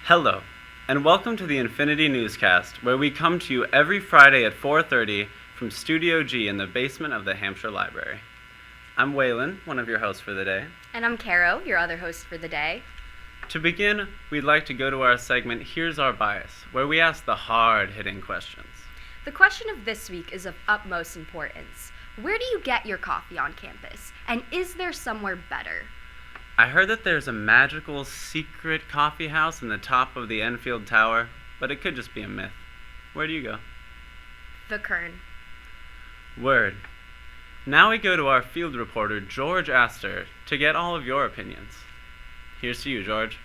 Hello, and welcome to the Infinity Newscast, where we come to you every Friday at 4:30 from Studio G in the basement of the Hampshire Library. I'm Waylon, one of your hosts for the day. And I'm Caro, your other host for the day. To begin, we'd like to go to our segment, Here's Our Bias, where we ask the hard-hitting questions. The question of this week is of utmost importance. Where do you get your coffee on campus? And is there somewhere better? I heard that there's a magical secret coffee house in the top of the Enfield Tower, but it could just be a myth. Where do you go? The Kern. Word. Now we go to our field reporter, George Astor, to get all of your opinions. Here's to you, George.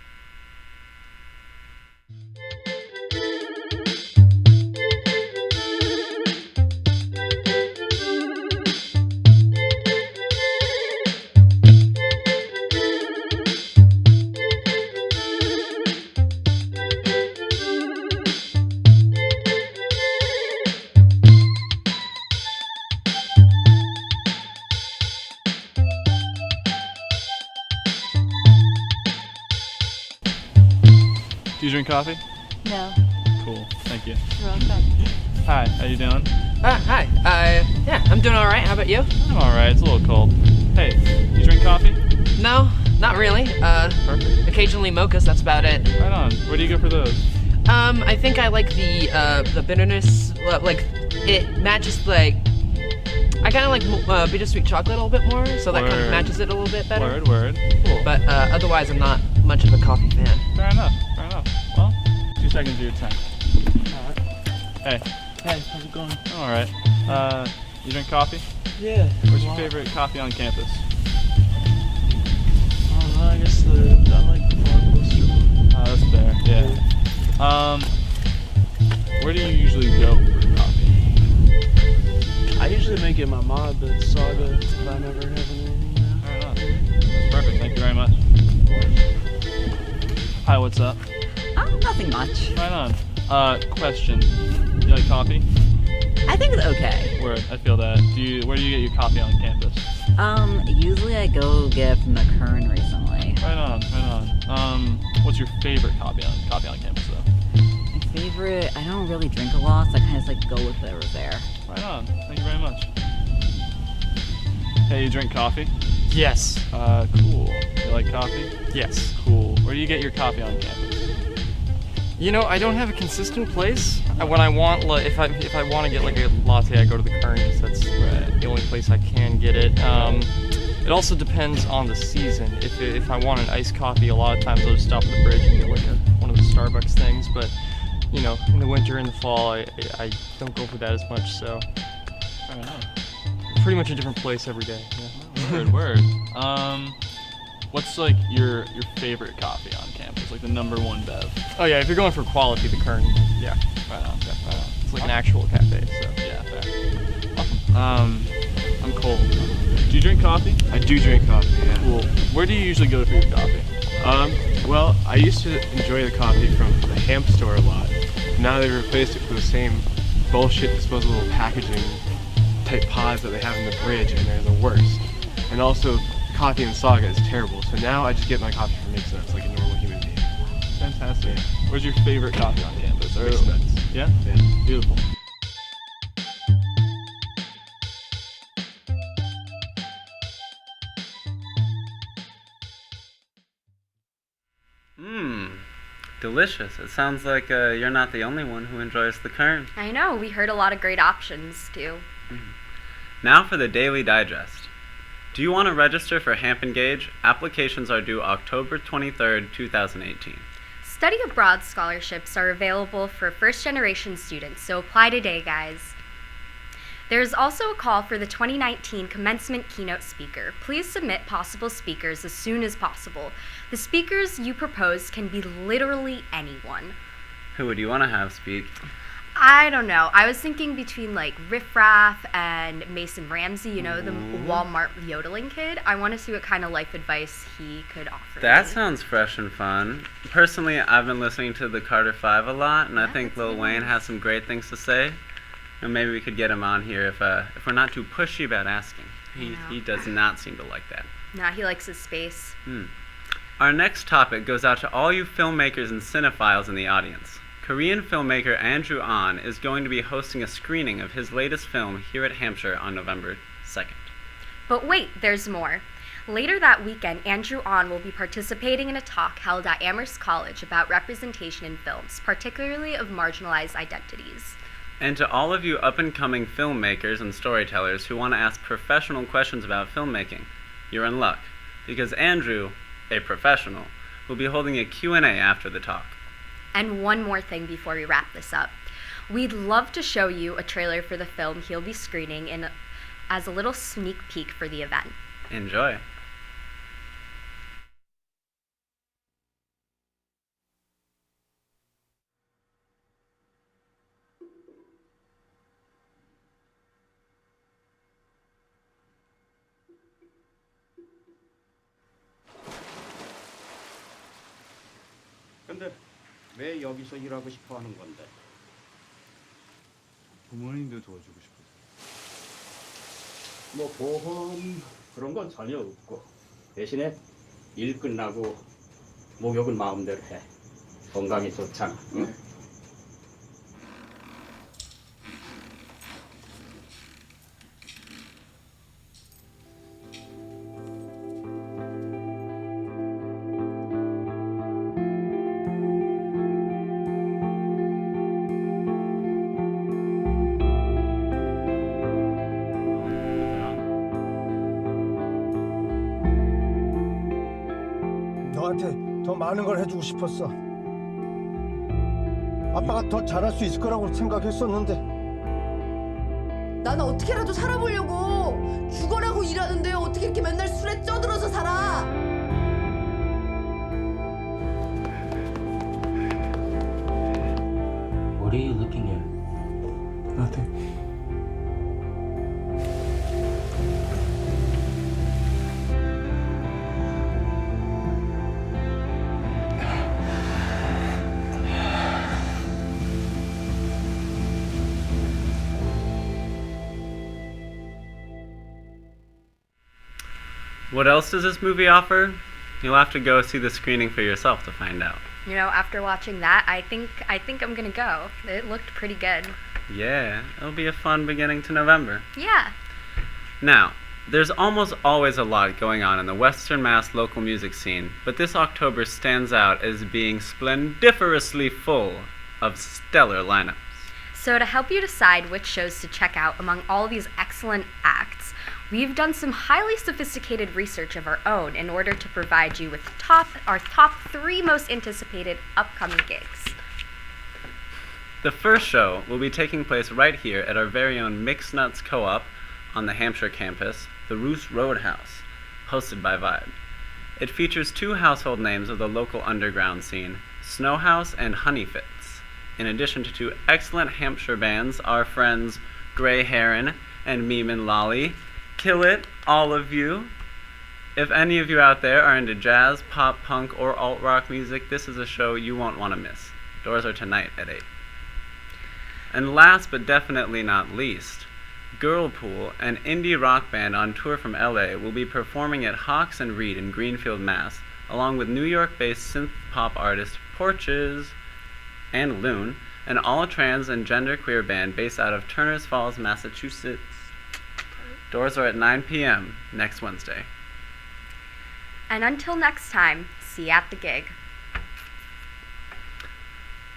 Do you drink coffee? No. Cool, thank you. You're welcome. Hi, how you doing? Hi. Yeah, I'm doing all right. How about you? I'm alright, it's a little cold. Hey, you drink coffee? No, not really. Perfect. Occasionally mochas. That's about it. Right on. Where do you go for those? I think I like the bitterness. Like it matches I kind of like bittersweet chocolate a little bit more, so that kind Word. of matches it a little bit better. Word. Cool. But otherwise, I'm not much of a coffee fan. Fair enough. Well, 2 seconds of your time. Alright. Hey, Hey, how's it going? I'm alright. You drink coffee? Yeah. What's your favorite coffee on campus? I don't know, I guess I like the Far Coaster one. That's fair, yeah. Where do you usually go for coffee? I usually make it my mod, but Saga if I never have anything now. Fair enough. That's perfect, thank you very much. Hi, what's up? Nothing much. Right on. Question. You like coffee? I think it's okay. Word, I feel that. Where do you get your coffee on campus? Usually I go get it from the Kern recently. Right on. What's your favorite coffee on campus though? My favorite, I don't really drink a lot, so I kind of just like go with whatever's there. Right on. Thank you very much. Hey, you drink coffee? Yes. Cool. You like coffee? Yes. Cool. Where do you get your coffee on campus? You know, I don't have a consistent place. When I want, if I want to get like a latte, I go to the Kern because that's Right. the only place I can get it. It also depends on the season. If I want an iced coffee, a lot of times I'll just stop at the bridge and get like one of the Starbucks things. But you know, in the winter and the fall, I don't go for that as much. So Fair enough. pretty much a different place every day. Yeah. Word. What's like your favorite coffee on campus? Like the number one bev? Oh yeah, if you're going for quality, the Kern. Yeah. Right on. It's like an actual cafe. So. Yeah, fair. I'm cold. Do you drink coffee? I do drink coffee, yeah. Cool. Where do you usually go for your coffee? Well, I used to enjoy the coffee from the Hamp store a lot. Now they've replaced it with the same bullshit disposable packaging type pods that they have in the bridge, and they're the worst. And also, coffee in Saga is terrible, so now I just get my coffee from Mixed Nuts like a normal human being. Fantastic. Where's your favorite coffee on campus? Mixed Nuts. Yeah? Yeah. Beautiful. Delicious. It sounds like you're not the only one who enjoys the Kern. I know, we heard a lot of great options, too. Now for the Daily Digest. Do you want to register for Hamp Engage? Applications are due October 23rd, 2018. Study abroad scholarships are available for first-generation students, so apply today, guys. There is also a call for the 2019 commencement keynote speaker. Please submit possible speakers as soon as possible. The speakers you propose can be literally anyone. Who would you want to have speak? I don't know. I was thinking between like Riff Raff and Mason Ramsey, you know, the Walmart yodeling kid. I want to see what kind of life advice he could offer That me. sounds fresh and fun. Personally, I've been listening to the Carter 5 a lot, and I Yeah, think that's Lil really Wayne nice. has some great things to say. And maybe we could get him on here if we're not too pushy about asking. I know. He does not seem to like that. Nah, he likes his space. Our next topic goes out to all you filmmakers and cinephiles in the audience. Korean filmmaker Andrew Ahn is going to be hosting a screening of his latest film here at Hampshire on November 2nd. But wait, there's more. Later that weekend, Andrew Ahn will be participating in a talk held at Amherst College about representation in films, particularly of marginalized identities. And to all of you up-and-coming filmmakers and storytellers who want to ask professional questions about filmmaking, you're in luck, because Andrew, a professional, will be holding a Q&A after the talk. And one more thing before we wrap this up. We'd love to show you a trailer for the film he'll be screening as a little sneak peek for the event. Enjoy. 근데 왜 여기서 일하고 싶어 하는 건데? 부모님도 도와주고 싶어서. 뭐 보험 그런 건 전혀 없고 대신에 일 끝나고 목욕은 마음대로 해. 건강이 좋잖아. 응? 너한테 더 많은 걸 해주고 싶었어. 아빠가 더 잘할 수 있을 거라고 생각했었는데. 나는 어떻게라도 살아보려고 죽어라고 일하는데 어떻게 이렇게 맨날 술에 쪄들어서 살아? What are you looking at? Nothing. What else does this movie offer? You'll have to go see the screening for yourself to find out. You know, after watching that, I think I'm gonna go. It looked pretty good. Yeah, it'll be a fun beginning to November. Yeah. Now, there's almost always a lot going on in the Western Mass local music scene, but this October stands out as being splendiferously full of stellar lineups. So to help you decide which shows to check out among all these excellent acts, we've done some highly sophisticated research of our own in order to provide you with our top 3 most anticipated upcoming gigs. The first show will be taking place right here at our very own Mixed Nuts Co-op on the Hampshire campus, the Roos Roadhouse, hosted by Vibe. It features 2 household names of the local underground scene, Snowhouse and Honeyfits, in addition to 2 excellent Hampshire bands, our friends Grey Heron and Meme and Lolly. Kill it, all of you. If any of you out there are into jazz, pop, punk, or alt-rock music, this is a show you won't want to miss. Doors are tonight at 8. And last but definitely not least, Girlpool, an indie rock band on tour from LA, will be performing at Hawks and Reed in Greenfield, Mass., along with New York-based synth-pop artist Porches and Loon, an all-trans and genderqueer band based out of Turners Falls, Massachusetts. Doors are at 9 p.m. next Wednesday. And until next time, see you at the gig.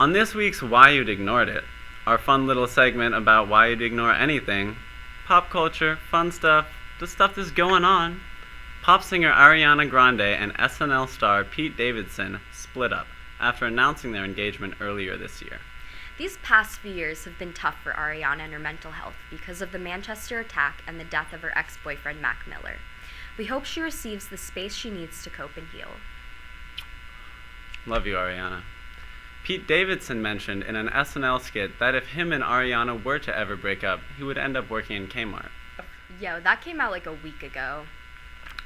On this week's Why You'd Ignored It, our fun little segment about why you'd ignore anything, pop culture, fun stuff, the stuff that's going on, pop singer Ariana Grande and SNL star Pete Davidson split up after announcing their engagement earlier this year. These past few years have been tough for Ariana and her mental health because of the Manchester attack and the death of her ex-boyfriend Mac Miller. We hope she receives the space she needs to cope and heal. Love you, Ariana. Pete Davidson mentioned in an SNL skit that if him and Ariana were to ever break up, he would end up working in Kmart. Yo, that came out like a week ago.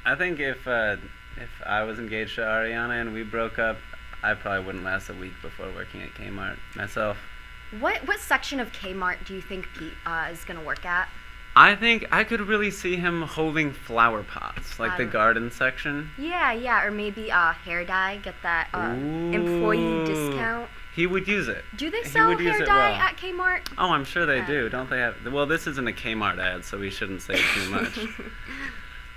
I think if I was engaged to Ariana and we broke up, I probably wouldn't last a week before working at Kmart myself. What section of Kmart do you think Pete is going to work at? I think I could really see him holding flower pots, like the Flower. garden section. Yeah, or maybe hair dye, get that employee discount. He would use it. Do they He sell would use hair it dye well. at Kmart? Oh, I'm sure they do. Don't they have? Well, this isn't a Kmart ad, so we shouldn't say too much.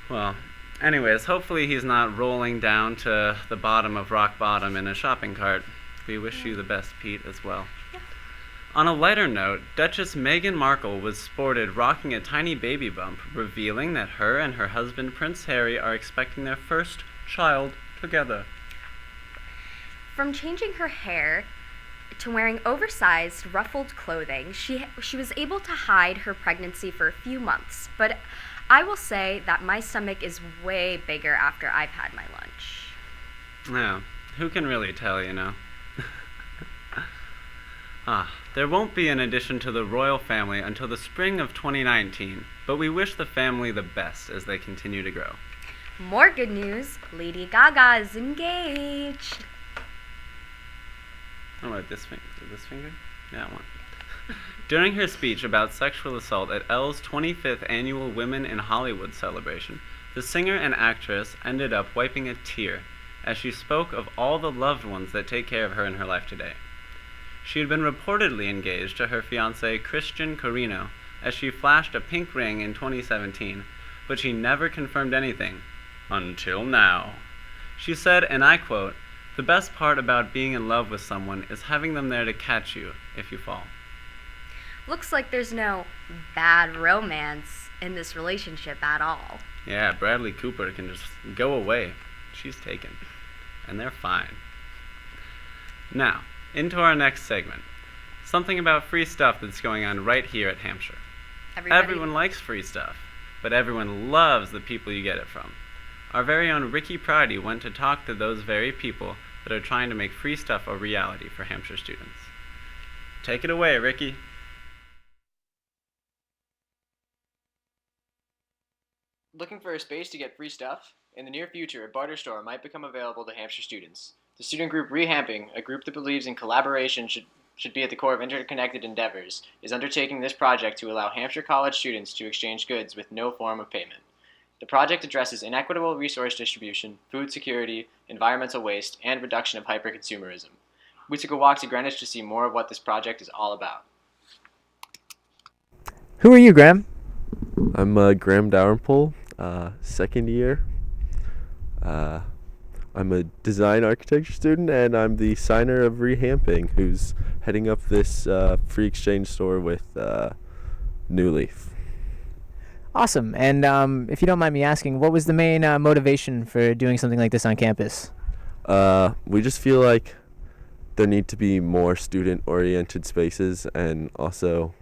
Well, anyways, hopefully he's not rolling down to the bottom of rock bottom in a shopping cart. We wish you the best, Pete, as well. On a lighter note, Duchess Meghan Markle was sported rocking a tiny baby bump, revealing that her and her husband Prince Harry are expecting their first child together. From changing her hair to wearing oversized, ruffled clothing, she was able to hide her pregnancy for a few months. But I will say that my stomach is way bigger after I've had my lunch. Yeah, who can really tell, you know? There won't be an addition to the royal family until the spring of 2019, but we wish the family the best as they continue to grow. More good news, Lady Gaga is engaged. Oh, what, this finger? This finger? Yeah, that one. During her speech about sexual assault at Elle's 25th annual Women in Hollywood celebration, the singer and actress ended up wiping a tear as she spoke of all the loved ones that take care of her in her life today. She had been reportedly engaged to her fiancé Christian Carino as she flashed a pink ring in 2017, but she never confirmed anything. Until now. She said, and I quote, "The best part about being in love with someone is having them there to catch you if you fall." Looks like there's no bad romance in this relationship at all. Yeah, Bradley Cooper can just go away. She's taken. And they're fine. Now, into our next segment. Something about free stuff that's going on right here at Hampshire. Everyone likes free stuff, but everyone loves the people you get it from. Our very own Ricky Prouty went to talk to those very people that are trying to make free stuff a reality for Hampshire students. Take it away, Ricky. Looking for a space to get free stuff? In the near future, a barter store might become available to Hampshire students. The student group Rehamping, a group that believes in collaboration should be at the core of interconnected endeavors, is undertaking this project to allow Hampshire College students to exchange goods with no form of payment. The project addresses inequitable resource distribution, food security, environmental waste, and reduction of hyperconsumerism. We took a walk to Greenwich to see more of what this project is all about. Who are you, Graham? I'm Graham Dowerpole, second year. I'm a design architecture student, and I'm the signer of Rehamping, who's heading up this free exchange store with New Leaf. Awesome. And if you don't mind me asking, what was the main motivation for doing something like this on campus? We just feel like there need to be more student-oriented spaces, and also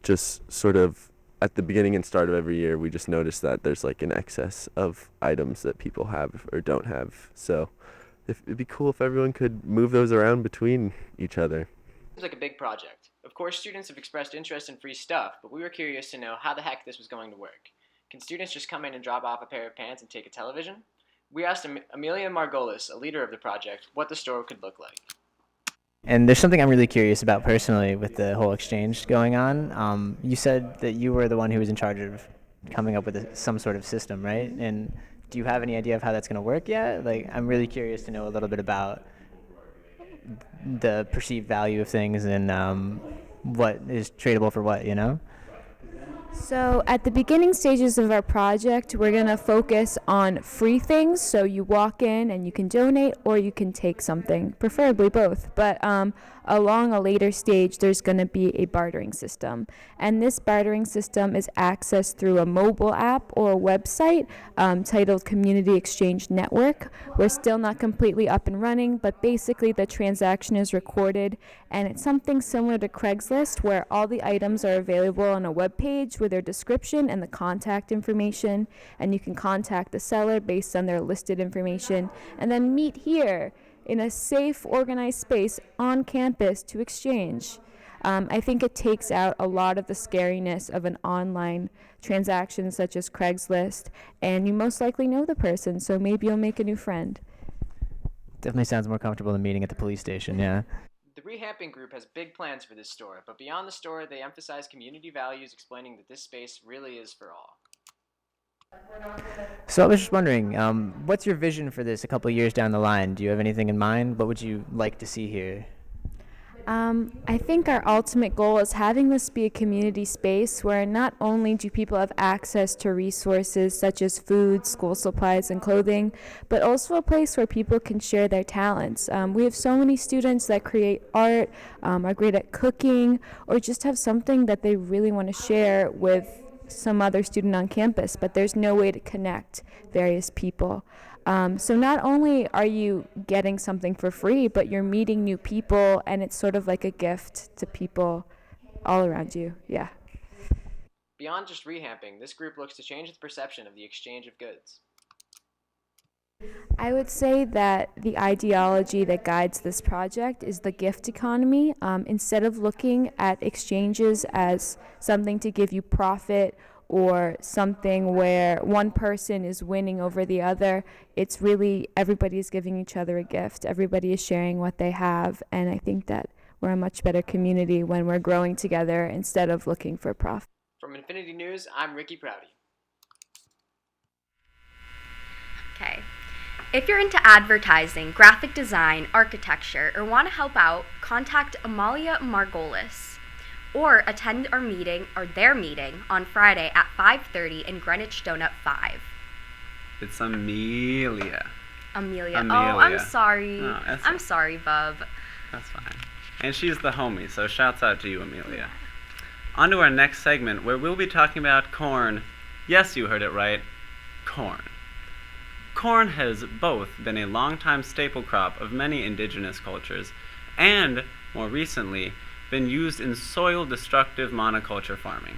just sort of at the beginning and start of every year, we just notice that there's like an excess of items that people have or don't have. So it'd be cool if everyone could move those around between each other. Seems like a big project. Of course, students have expressed interest in free stuff, but we were curious to know how the heck this was going to work. Can students just come in and drop off a pair of pants and take a television? We asked Amelia Margolis, a leader of the project, what the store could look like. And there's something I'm really curious about personally with the whole exchange going on. You said that you were the one who was in charge of coming up with some sort of system, right? And do you have any idea of how that's going to work yet? Like, I'm really curious to know a little bit about the perceived value of things and what is tradable for what, you know? So at the beginning stages of our project, we're going to focus on free things. So you walk in and you can donate or you can take something, preferably both. But along a later stage, there's going to be a bartering system. And this bartering system is accessed through a mobile app or a website titled Community Exchange Network. We're still not completely up and running, but basically the transaction is recorded. And it's something similar to Craigslist, where all the items are available on a web page with their description and the contact information. And you can contact the seller based on their listed information and then meet here in a safe, organized space on campus to exchange. I think it takes out a lot of the scariness of an online transaction such as Craigslist, and you most likely know the person, so maybe you'll make a new friend. Definitely sounds more comfortable than meeting at the police station, yeah. The Rehamping group has big plans for this store, but beyond the store, they emphasize community values, explaining that this space really is for all. So I was just wondering, what's your vision for this a couple years down the line? Do you have anything in mind? What would you like to see here? I think our ultimate goal is having this be a community space where not only do people have access to resources such as food, school supplies, and clothing, but also a place where people can share their talents. We have so many students that create art, are great at cooking, or just have something that they really want to share with some other student on campus, but there's no way to connect various people. So not only are you getting something for free, but you're meeting new people, and it's sort of like a gift to people all around you. Yeah. Beyond just rehamping, this group looks to change the perception of the exchange of goods. I would say that the ideology that guides this project is the gift economy. Instead of looking at exchanges as something to give you profit or something where one person is winning over the other, it's really everybody's giving each other a gift. Everybody is sharing what they have, and I think that we're a much better community when we're growing together instead of looking for profit. From Infinity News, I'm Ricky Prouty. Okay. If you're into advertising, graphic design, architecture, or want to help out, contact Amalia Margolis or attend our meeting or their meeting on Friday at 5:30 in Greenwich Donut 5. It's Amelia. Amelia. Amelia. Oh, I'm sorry. Oh, that's I'm sorry, Bub. That's fine. And she's the homie, so shouts out to you, Amelia. On to our next segment, where we'll be talking about corn. Yes, you heard it right. Corn. Corn has both been a longtime staple crop of many indigenous cultures and, more recently, been used in soil-destructive monoculture farming.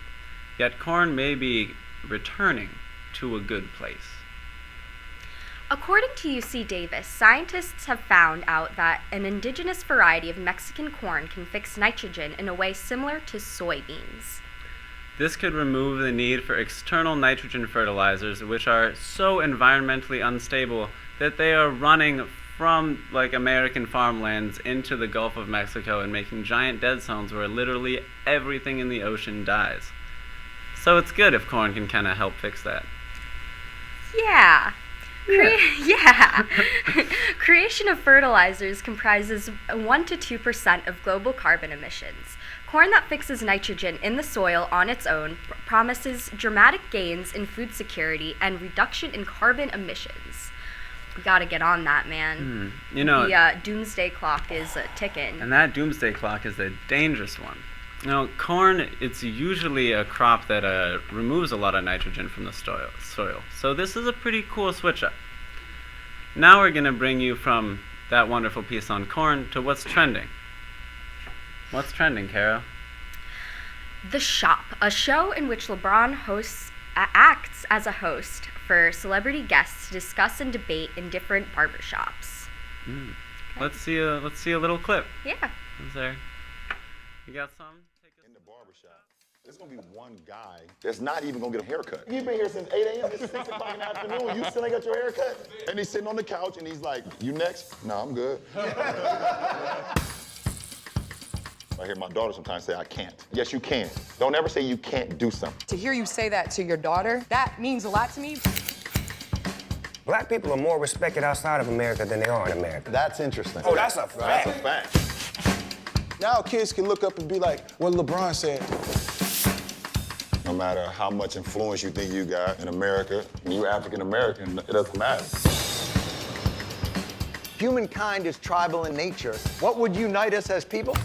Yet corn may be returning to a good place. According to UC Davis, scientists have found out that an indigenous variety of Mexican corn can fix nitrogen in a way similar to soybeans. This could remove the need for external nitrogen fertilizers, which are so environmentally unstable that they are running from American farmlands into the Gulf of Mexico and making giant dead zones where literally everything in the ocean dies. So it's good if corn can kind of help fix that. Yeah. Yeah. Creation of fertilizers comprises 1 to 2% of global carbon emissions. Corn that fixes nitrogen in the soil on its own promises dramatic gains in food security and reduction in carbon emissions. We gotta get on that, man. The doomsday clock is ticking. And that doomsday clock is a dangerous one. Corn, it's usually a crop that removes a lot of nitrogen from the soil. So this is a pretty cool switch up. Now we're gonna bring you from that wonderful piece on corn to what's trending. What's trending, Kara? The Shop, a show in which LeBron acts as a host for celebrity guests to discuss and debate in different barbershops. Okay. Let's see a little clip. Yeah. Is there? You got some? In the barbershop, there's gonna be one guy that's not even gonna get a haircut. You've been here since 8 a.m. It's 6 o'clock in the afternoon. You still ain't got your haircut? And he's sitting on the couch and he's like, "You next?" "No, I'm good." I hear my daughter sometimes say, "I can't." Yes, you can. Don't ever say you can't do something. To hear you say that to your daughter, that means a lot to me. Black people are more respected outside of America than they are in America. That's interesting. Oh, that's a fact. That's a fact. Now kids can look up and be like, what LeBron said. No matter how much influence you think you got in America, when you're African American, it doesn't matter. Humankind is tribal in nature. What would unite us as people?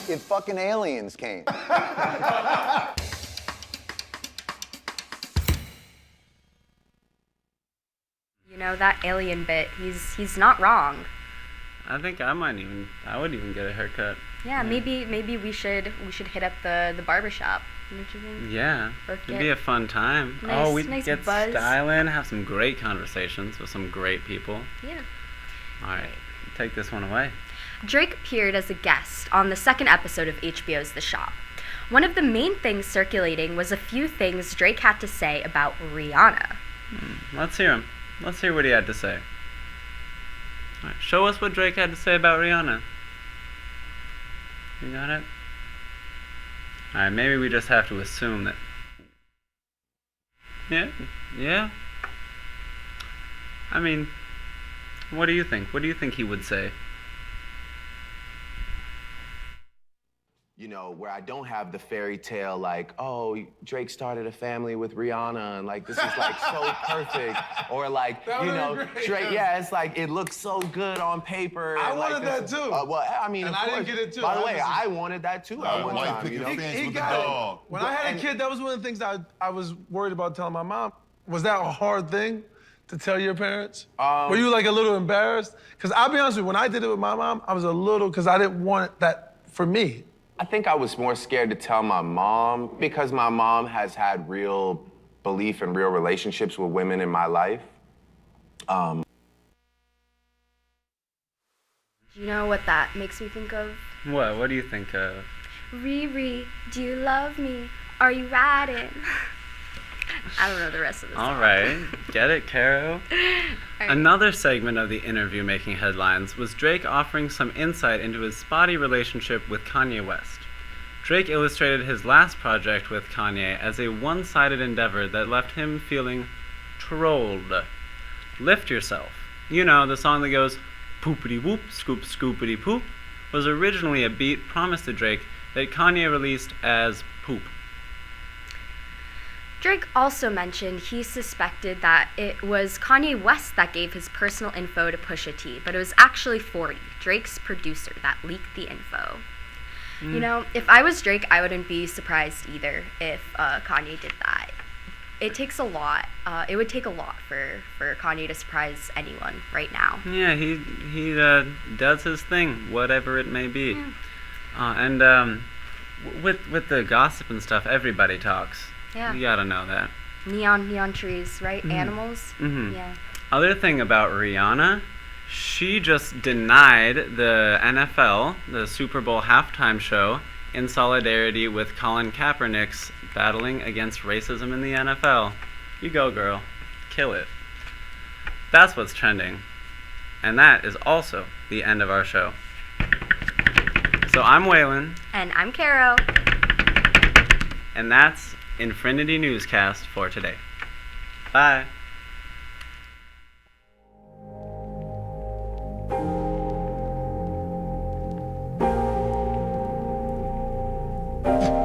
If fucking aliens came. That alien bit, he's not wrong. I think I would even get a haircut. Yeah, maybe we should hit up the barbershop. What you think? Yeah, it'd be a fun time. Nice, we'd nice get buzz. styling, have some great conversations with some great people. Yeah. All right, take this one away. Drake appeared as a guest on the second episode of HBO's The Shop. One of the main things circulating was a few things Drake had to say about Rihanna. Let's hear him. Let's hear what he had to say. All right, show us what Drake had to say about Rihanna. You got it? Alright, maybe we just have to assume that... Yeah? I mean, what do you think? What do you think he would say? You know, where I don't have the fairy tale like, oh, Drake started a family with Rihanna and like this is like so perfect. Or like, you know, Drake, yeah, it's like it looks so good on paper. I and, like, wanted that too. Well, I mean, and of I course. didn't get it too. By the way, I wanted that too at one time. You know? He got it. When I had a kid, that was one of the things I was worried about telling my mom. Was that a hard thing to tell your parents? Were you like a little embarrassed? Because I'll be honest with you, when I did it with my mom, I was a little, because I didn't want that for me. I think I was more scared to tell my mom because my mom has had real belief and real relationships with women in my life. Do you know what that makes me think of? What? What do you think of? Riri, do you love me? Are you riding? I don't know the rest of the song. Alright, get it, Caro? Right. Another segment of the interview making headlines was Drake offering some insight into his spotty relationship with Kanye West. Drake illustrated his last project with Kanye as a one-sided endeavor that left him feeling trolled. Lift Yourself, you know, the song that goes poopity whoop, scoop scoopity poop, was originally a beat promised to Drake that Kanye released as poop. Drake also mentioned he suspected that it was Kanye West that gave his personal info to Pusha T, but it was actually 40, Drake's producer, that leaked the info. You know, if I was Drake, I wouldn't be surprised either if Kanye did that. It takes a lot. It would take a lot for Kanye to surprise anyone right now. Yeah, he does his thing, whatever it may be. Yeah. With the gossip and stuff, everybody talks. Yeah. You gotta know that. Neon trees, right? Animals. Yeah. Other thing about Rihanna, she just denied the NFL, the Super Bowl halftime show, in solidarity with Colin Kaepernick's battling against racism in the NFL. You go, girl. Kill it. That's what's trending. And that is also the end of our show. So I'm Waylon. And I'm Caro. And that's Infinity Newscast for today. Bye. you